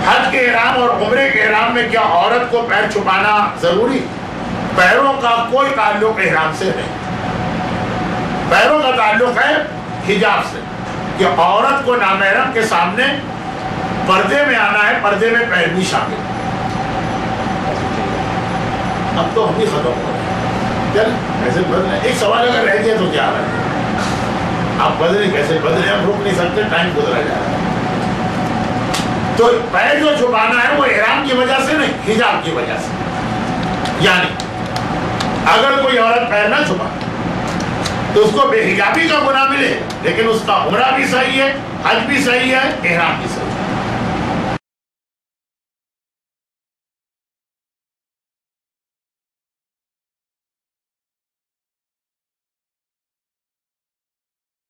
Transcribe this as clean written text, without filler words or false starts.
حج کے احرام اور عمرے کے احرام میں کیا عورت کو پیر چھپانا ضروری؟ پیروں کا کوئی تعلق احرام سے نہیں، پیروں کا تعلق ہے حجاب سے، کہ عورت کو نامحرم کے سامنے پردے میں آنا ہے، پردے میں پیر بھی شامل۔ اب تو ہم بھی ختم ہو رہے ہیں، چل کیسے بدلیں؟ ایک سوال اگر رہ گیا تو کیا ہے؟ آپ بدلیں کیسے؟ بدلیں ہم رک نہیں سکتے، ٹائم گزرا جا رہا ہے۔ تو پیر جو چھپانا ہے وہ احرام کی وجہ سے نہیں، حجاب کی وجہ سے۔ یعنی اگر کوئی عورت پیر نہ چھپا تو اس کو بے حجابی کا گناہ ملے، لیکن اس کا عمرہ بھی صحیح ہے، حج بھی صحیح ہے، احرام بھی صحیح ہے۔